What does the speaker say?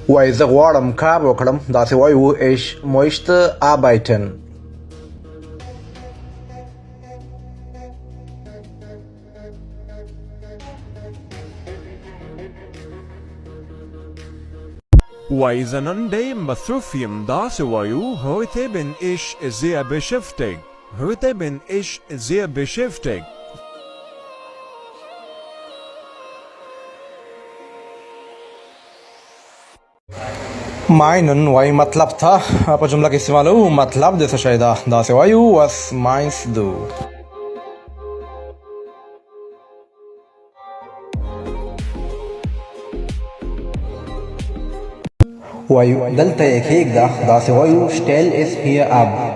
وایي زه غواړم کار وکړم، داسې وایو ich möchte arbeiten. وایي زه نن ډېر مصروف یم، داسې وایو heute bin ich sehr beschäftigt. Heute bin ich sehr beschäftigt. meinen وایي مطلب ته په جمله کې استعمالوو، مطلب د څه شی ده، داسې وایو was meinst du. وایو دلته یې کښېږده، داسې وایو stell es hier ab.